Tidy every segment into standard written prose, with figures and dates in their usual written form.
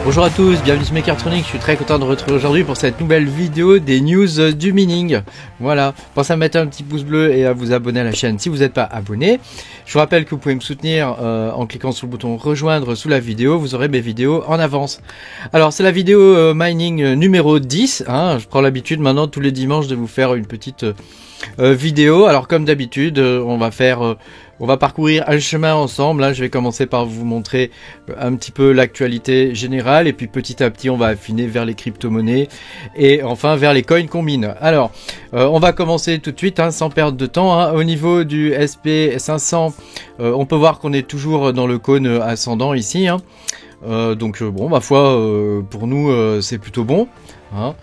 Bonjour à tous, bienvenue sur Mechatronics, je suis très content de vous retrouver aujourd'hui pour cette nouvelle vidéo des news du mining. Voilà, pensez à mettre un petit pouce bleu et à vous abonner à la chaîne si vous n'êtes pas abonné. Je vous rappelle que vous pouvez me soutenir en cliquant sur le bouton rejoindre sous la vidéo, vous aurez mes vidéos en avance. Alors c'est la vidéo mining numéro 10, hein. Je prends l'habitude maintenant tous les dimanches de vous faire une petite vidéo. Alors comme d'habitude, on va parcourir un chemin ensemble. Là, je vais commencer par vous montrer un petit peu l'actualité générale et puis petit à petit, on va affiner vers les crypto-monnaies et enfin vers les coins qu'on mine. Alors, on va commencer tout de suite, hein, sans perdre de temps. Hein. Au niveau du SP500, on peut voir qu'on est toujours dans le cône ascendant ici. Hein. Donc bon, ma foi, pour nous, c'est plutôt bon. Hein.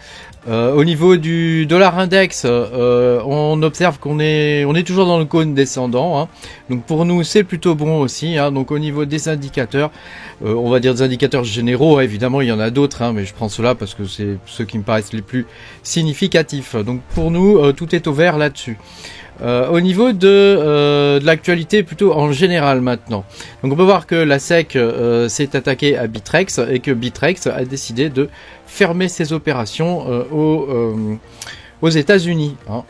Au niveau du dollar index, on observe qu'on est toujours dans le cône descendant, hein. Donc pour nous c'est plutôt bon aussi, hein. Donc au niveau des indicateurs, on va dire des indicateurs généraux, hein. Évidemment il y en a d'autres, hein, mais je prends ceux-là parce que c'est ceux qui me paraissent les plus significatifs. Donc pour nous tout est au vert là-dessus. Au niveau de l'actualité plutôt en général maintenant. Donc on peut voir que la SEC s'est attaquée à Bittrex et que Bittrex a décidé de fermer ses opérations aux États-Unis. Hein.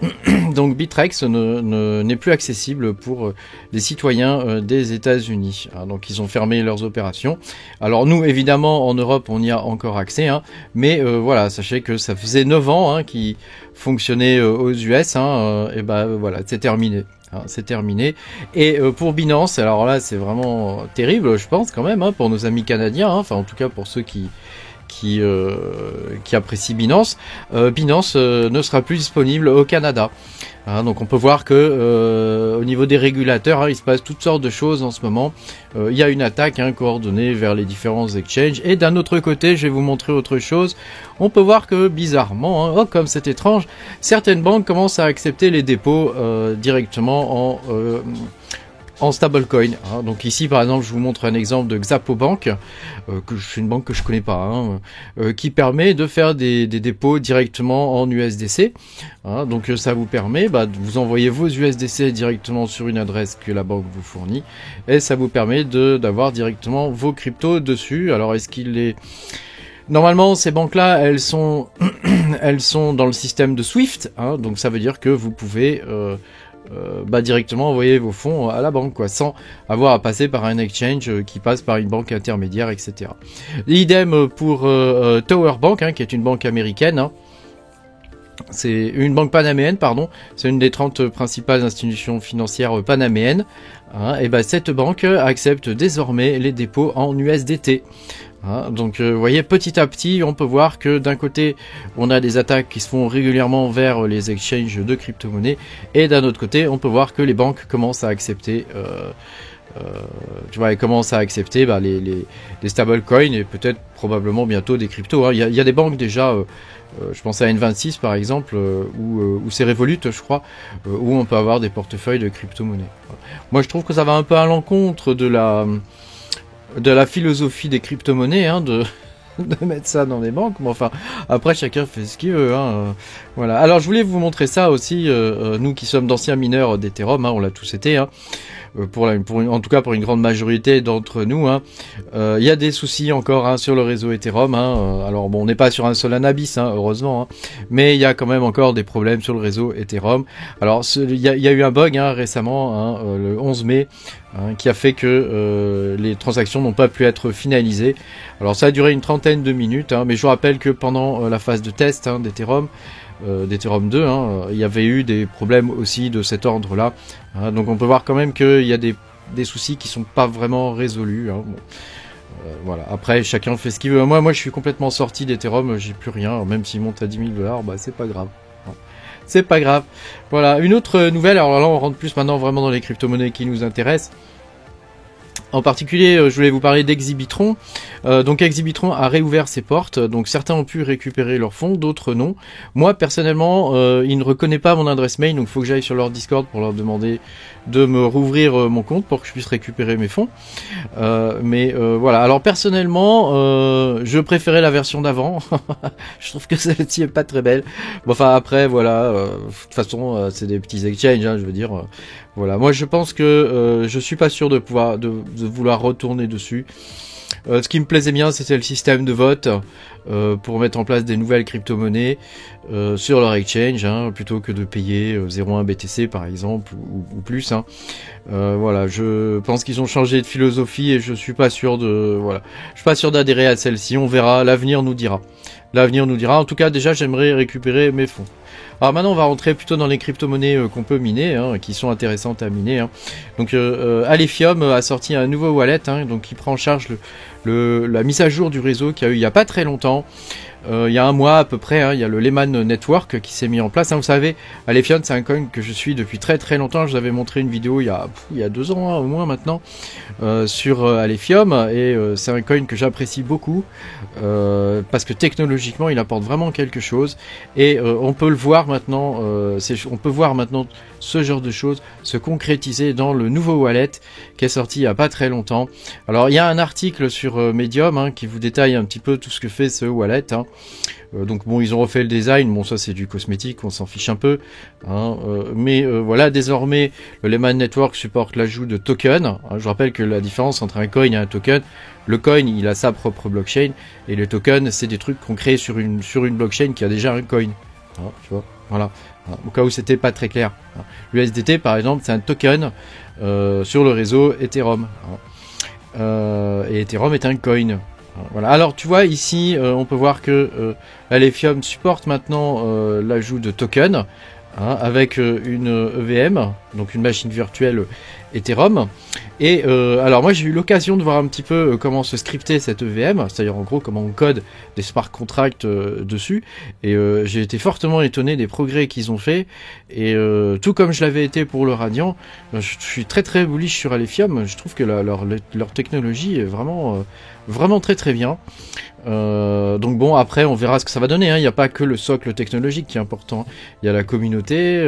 Donc Bittrex n'est plus accessible pour les citoyens des États-Unis. Hein. Donc ils ont fermé leurs opérations. Alors nous, évidemment, en Europe, on y a encore accès. Hein. Mais voilà, sachez que ça faisait 9 ans hein, qu'ils fonctionnaient aux US. Hein, et ben voilà, c'est terminé. Hein, c'est terminé. Et pour Binance, alors là, c'est vraiment terrible, je pense, quand même, hein, pour nos amis canadiens. Hein, enfin, en tout cas, pour ceux qui apprécie Binance, Binance ne sera plus disponible au Canada. Hein, donc on peut voir que au niveau des régulateurs, hein, il se passe toutes sortes de choses en ce moment. Il y a une attaque hein, coordonnée vers les différents exchanges. Et d'un autre côté, je vais vous montrer autre chose. On peut voir que bizarrement, hein, oh, comme c'est étrange, certaines banques commencent à accepter les dépôts directement en stablecoin. Hein. Donc ici par exemple je vous montre un exemple de Xapobank, c'est une banque que je connais pas, hein, qui permet de faire des dépôts directement en USDC. Hein. Donc ça vous permet de vous envoyer vos USDC directement sur une adresse que la banque vous fournit et ça vous permet d'avoir directement vos cryptos dessus. Alors est-ce qu'il est... Normalement, ces banques-là, elles sont dans le système de Swift, hein, donc ça veut dire que vous pouvez directement envoyer vos fonds à la banque, quoi, sans avoir à passer par un exchange qui passe par une banque intermédiaire, etc. Idem pour Tower Bank, hein, qui est une banque américaine. Hein. C'est une banque panaméenne, pardon. C'est une des 30 principales institutions financières panaméennes. Hein, et cette banque accepte désormais les dépôts en USDT. Hein, donc vous voyez, petit à petit on peut voir que d'un côté on a des attaques qui se font régulièrement vers les exchanges de crypto-monnaies et d'un autre côté on peut voir que les banques commencent à accepter les stablecoins et peut-être probablement bientôt des cryptos. Hein. Il y a des banques déjà, je pense à N26 par exemple, ou c'est Revolut je crois, où on peut avoir des portefeuilles de crypto-monnaies. Moi je trouve que ça va un peu à l'encontre de la philosophie des crypto-monnaies, hein, de mettre ça dans les banques, mais enfin, après chacun fait ce qu'il veut, hein, voilà. Alors je voulais vous montrer ça aussi, nous qui sommes d'anciens mineurs d'Ethereum, hein, on l'a tous été, hein, en tout cas pour une grande majorité d'entre nous, hein. Il y a des soucis encore hein, sur le réseau Ethereum, hein, alors bon, on n'est pas sur un Solanabis, hein, heureusement, hein, mais il y a quand même encore des problèmes sur le réseau Ethereum. Alors il y a eu un bug hein, récemment, hein, le 11 mai, hein, qui a fait que les transactions n'ont pas pu être finalisées. Alors ça a duré une trentaine de minutes, hein, mais je vous rappelle que pendant la phase de test hein, d'Ethereum 2, hein, il y avait eu des problèmes aussi de cet ordre-là. Hein, donc on peut voir quand même qu'il y a des soucis qui sont pas vraiment résolus. Hein, bon. Voilà. Après, chacun fait ce qu'il veut. Moi, je suis complètement sorti d'Ethereum, j'ai plus rien. Même s'il monte à 10 000 $, c'est pas grave. C'est pas grave. Voilà. Une autre nouvelle. Alors là, on rentre plus maintenant vraiment dans les crypto-monnaies qui nous intéressent. En particulier, je voulais vous parler d'Exhibitron. Donc Exhibitron a réouvert ses portes. Donc certains ont pu récupérer leurs fonds, d'autres non. Moi, personnellement, ils ne reconnaissent pas mon adresse mail. Donc il faut que j'aille sur leur Discord pour leur demander de me rouvrir mon compte pour que je puisse récupérer mes fonds. Voilà. Alors personnellement, je préférais la version d'avant. Je trouve que celle-ci est pas très belle. Bon, enfin après, voilà. De toute façon, c'est des petits exchanges, hein, je veux dire. Voilà. Moi, je pense que je suis pas sûr de vouloir retourner dessus. Ce qui me plaisait bien, c'était le système de vote pour mettre en place des nouvelles crypto-monnaies sur leur exchange, hein, plutôt que de payer 0,1 BTC par exemple ou plus. Hein. Voilà, je pense qu'ils ont changé de philosophie et je suis pas sûr d'adhérer à celle-ci. On verra, l'avenir nous dira. L'avenir nous dira. En tout cas, déjà, j'aimerais récupérer mes fonds. Alors maintenant, on va rentrer plutôt dans les crypto-monnaies qu'on peut miner, hein, qui sont intéressantes à miner. Hein. Donc, Alephium a sorti un nouveau wallet, hein, donc qui prend en charge la mise à jour du réseau qu'il y a eu il y a pas très longtemps. Il y a un mois à peu près, hein, il y a le Lehman Network qui s'est mis en place. Hein, vous savez, Alephium, c'est un coin que je suis depuis très très longtemps. Je vous avais montré une vidéo il y a 2 ans, hein, au moins maintenant, sur Alephium. Et c'est un coin que j'apprécie beaucoup parce que technologiquement, il apporte vraiment quelque chose. Et on peut le voir maintenant, on peut voir maintenant ce genre de choses se concrétiser dans le nouveau wallet qui est sorti il n'y a pas très longtemps. Alors, il y a un article sur Medium hein, qui vous détaille un petit peu tout ce que fait ce wallet. Hein. Donc bon, ils ont refait le design, bon ça c'est du cosmétique, on s'en fiche un peu, hein, mais voilà, désormais le Lehman Network supporte l'ajout de tokens. Hein, je rappelle que la différence entre un coin et un token, le coin il a sa propre blockchain et les tokens c'est des trucs qu'on crée sur une blockchain qui a déjà un coin. Hein, tu vois, voilà. Au cas où c'était pas très clair. L'USDT par exemple c'est un token sur le réseau Ethereum. Et Ethereum est un coin. Voilà. Alors tu vois ici on peut voir que Alephium supporte maintenant l'ajout de tokens hein, avec une EVM, donc une machine virtuelle Ethereum. Et alors moi j'ai eu l'occasion de voir un petit peu comment se scripter cette EVM, c'est-à-dire en gros comment on code des smart contracts dessus. Et j'ai été fortement étonné des progrès qu'ils ont fait. Et tout comme je l'avais été pour le Radiant, je suis très très bullish sur Alephium. Je trouve que leur technologie est vraiment très très bien. Donc bon, après on verra ce que ça va donner, hein. Il n'y a pas que le socle technologique qui est important, il y a la communauté,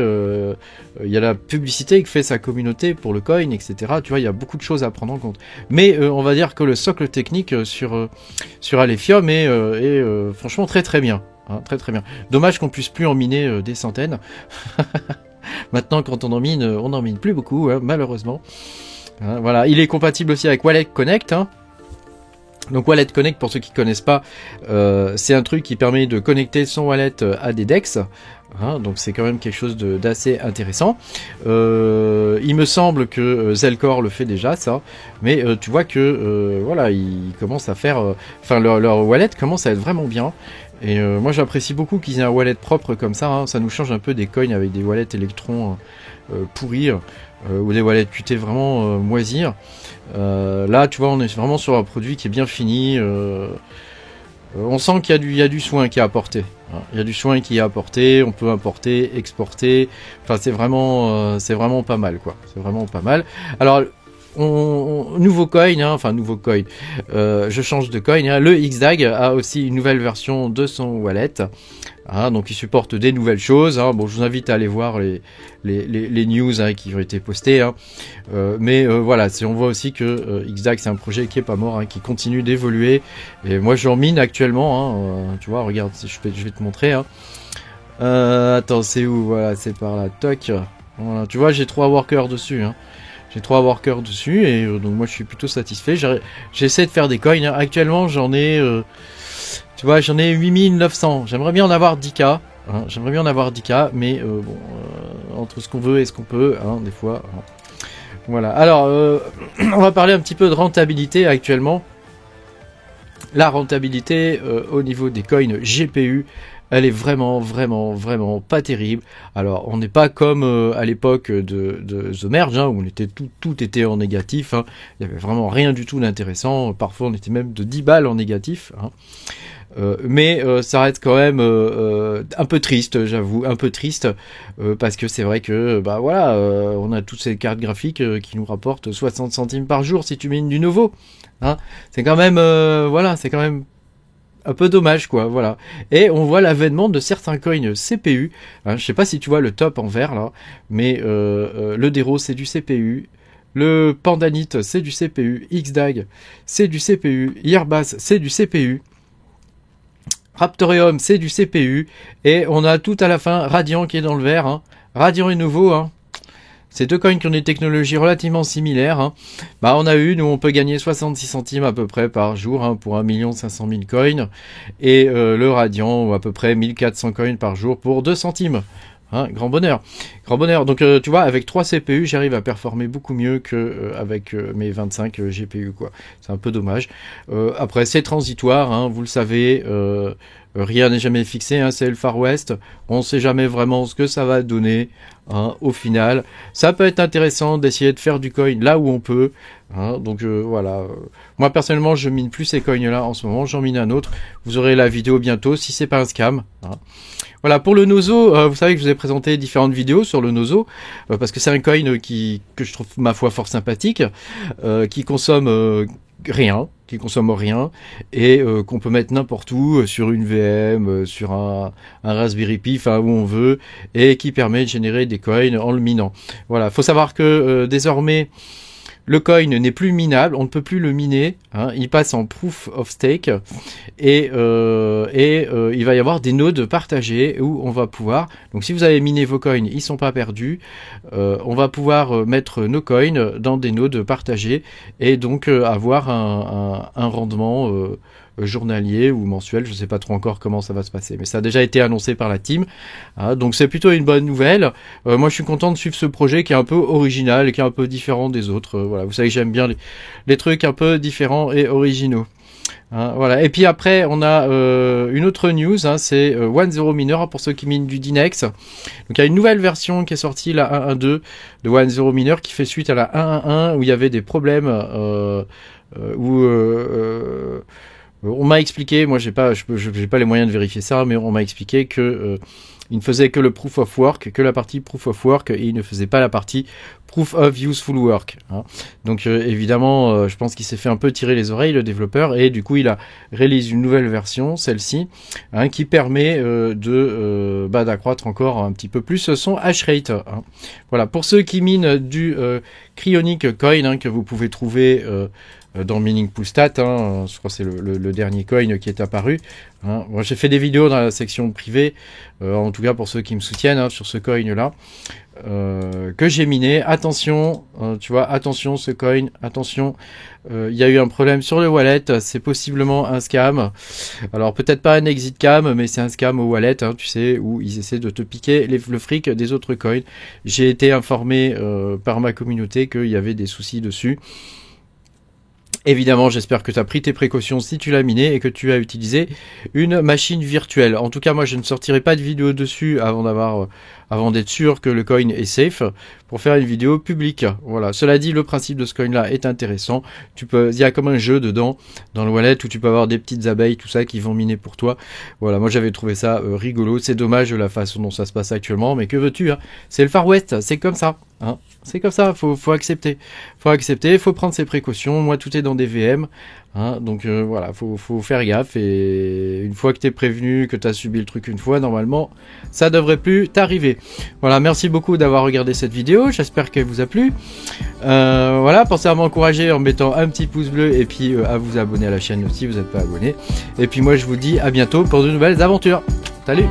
il y a la publicité que fait sa communauté pour le coin, etc. Tu vois, il y a beaucoup de choses à prendre en compte. Mais on va dire que le socle technique sur Alephium est franchement très très bien, hein, très très bien. Dommage qu'on puisse plus en miner des centaines. Maintenant quand on en mine plus beaucoup, hein, malheureusement. Hein, voilà, il est compatible aussi avec Wallet Connect, hein. Donc Wallet Connect, pour ceux qui connaissent pas, c'est un truc qui permet de connecter son wallet à des DEX. Hein, donc c'est quand même quelque chose d'assez intéressant. Il me semble que Zelcore le fait déjà ça, mais tu vois que voilà, ils commencent à faire, enfin leur wallet commence à être vraiment bien. Et moi j'apprécie beaucoup qu'ils aient un wallet propre comme ça. Hein, ça nous change un peu des coins avec des wallets électrons pourris ou des wallets Qt vraiment moisir. Là, tu vois, on est vraiment sur un produit qui est bien fini. On sent qu'il y a du soin qui est apporté. Il y a du soin qui est apporté. On peut importer, exporter. Enfin, c'est vraiment pas mal, quoi. C'est vraiment pas mal. Alors, nouveau coin, hein, enfin nouveau coin. Je change de coin. Hein. Le XDAG a aussi une nouvelle version de son wallet. Hein, donc il supporte des nouvelles choses. Hein. Bon, je vous invite à aller voir les news hein, qui ont été postées. Hein. Mais voilà, on voit aussi que XDAG c'est un projet qui est pas mort, hein, qui continue d'évoluer. Et moi j'en mine actuellement. Hein, tu vois, regarde, je vais te montrer. Hein. Attends, c'est où? Voilà, c'est par là. Toc. Voilà, tu vois, j'ai 3 workers dessus. Hein. J'ai 3 workers dessus et donc moi je suis plutôt satisfait. J'essaie de faire des coins. Hein. Actuellement j'en ai, tu vois, j'en ai 8900. J'aimerais bien en avoir 10K. Hein. J'aimerais bien en avoir 10K, mais bon, entre ce qu'on veut et ce qu'on peut, hein, des fois. Hein. Voilà. Alors, on va parler un petit peu de rentabilité actuellement. La rentabilité au niveau des coins GPU. Elle est vraiment pas terrible. Alors, on n'est pas comme à l'époque de The Merge, hein, où on était tout était en négatif. Hein. Il n'y avait vraiment rien du tout d'intéressant. Parfois, on était même de 10 balles en négatif. Hein. Mais ça reste quand même un peu triste, j'avoue, un peu triste, parce que c'est vrai que bah voilà, on a toutes ces cartes graphiques qui nous rapportent 60 centimes par jour si tu mines du nouveau. Hein. C'est quand même, voilà, c'est quand même un peu dommage quoi, voilà. Et on voit l'avènement de certains coins CPU. Hein, je sais pas si tu vois le top en vert là, mais le Dero c'est du CPU, le Pandanite c'est du CPU, XDAG c'est du CPU, Yearbas c'est du CPU, Raptorium c'est du CPU, et on a tout à la fin Radiant qui est dans le vert. Hein. Radiant est nouveau. Hein. ces deux coins qui ont des technologies relativement similaires, hein, bah on a eu, nous on peut gagner 66 centimes à peu près par jour, hein, pour 1 500 000 coins, et le Radiant à peu près 1400 coins par jour pour 2 centimes. Hein, grand bonheur, grand bonheur. Donc tu vois, avec 3 CPU, j'arrive à performer beaucoup mieux que avec mes 25 GPU, quoi. C'est un peu dommage. Après, c'est transitoire, hein, vous le savez. Rien n'est jamais fixé, hein, c'est le Far West. On ne sait jamais vraiment ce que ça va donner, hein, au final. Ça peut être intéressant d'essayer de faire du coin là où on peut. Hein, donc voilà. Moi personnellement, je mine plus ces coins là en ce moment. J'en mine un autre. Vous aurez la vidéo bientôt si c'est pas un scam. Hein. Voilà, pour le Nozo, vous savez que je vous ai présenté différentes vidéos sur le Nozo, parce que c'est un coin que je trouve ma foi fort sympathique, qui consomme rien, et qu'on peut mettre n'importe où, sur une VM, sur un Raspberry Pi, enfin où on veut, et qui permet de générer des coins en le minant. Voilà, faut savoir que désormais le coin n'est plus minable, on ne peut plus le miner, hein, il passe en proof of stake et il va y avoir des nodes partagés où on va pouvoir, donc si vous avez miné vos coins, ils sont pas perdus, on va pouvoir mettre nos coins dans des nodes partagés et donc avoir un rendement journalier ou mensuel, je sais pas trop encore comment ça va se passer, mais ça a déjà été annoncé par la team, hein, donc c'est plutôt une bonne nouvelle. Moi je suis content de suivre ce projet qui est un peu original et qui est un peu différent des autres, voilà, vous savez que j'aime bien les trucs un peu différents et originaux. Hein, voilà. Et puis après on a une autre news, hein, c'est 1.0 Miner pour ceux qui minent du Dinex. Donc il y a une nouvelle version qui est sortie, la 1.1.2 de 1.0 Miner, qui fait suite à la 1.1.1 où il y avait des problèmes on m'a expliqué, moi j'ai pas les moyens de vérifier ça, mais on m'a expliqué que il ne faisait que le proof of work, que la partie proof of work, et il ne faisait pas la partie proof of useful work. Hein. Donc évidemment, je pense qu'il s'est fait un peu tirer les oreilles le développeur, et du coup il a réalisé une nouvelle version, celle-ci, hein, qui permet d'accroître encore un petit peu plus son hash rate. Hein. Voilà, pour ceux qui minent du Cryonic Coin, hein, que vous pouvez trouver dans Mining Pool Stat, hein, je crois que c'est le dernier coin qui est apparu. Hein. Moi j'ai fait des vidéos dans la section privée, en tout cas pour ceux qui me soutiennent, hein, sur ce coin là, que j'ai miné. Attention, tu vois, attention ce coin, attention, il y a eu un problème sur le wallet, c'est possiblement un scam. Alors peut-être pas un exit cam, mais c'est un scam au wallet, hein, tu sais, où ils essaient de te piquer le fric des autres coins. J'ai été informé par ma communauté qu'il y avait des soucis dessus. Évidemment, j'espère que tu as pris tes précautions si tu l'as miné et que tu as utilisé une machine virtuelle. En tout cas, moi, je ne sortirai pas de vidéo dessus avant d'être sûr que le coin est safe pour faire une vidéo publique. Voilà. Cela dit, le principe de ce coin-là est intéressant. Il y a comme un jeu dedans, dans le wallet, où tu peux avoir des petites abeilles, tout ça, qui vont miner pour toi. Voilà. Moi, j'avais trouvé ça rigolo. C'est dommage de la façon dont ça se passe actuellement, mais que veux-tu, hein, c'est le Far West, c'est comme ça. Hein. C'est comme ça, faut accepter. Faut prendre ses précautions. Moi, tout est dans des VM. Hein, donc voilà, faut faire gaffe, et une fois que t'es prévenu, que t'as subi le truc une fois, normalement, ça devrait plus t'arriver. Voilà, merci beaucoup d'avoir regardé cette vidéo, j'espère qu'elle vous a plu. Voilà, pensez à m'encourager en mettant un petit pouce bleu, et puis à vous abonner à la chaîne si vous n'êtes pas abonné. Et puis moi, je vous dis à bientôt pour de nouvelles aventures. Salut!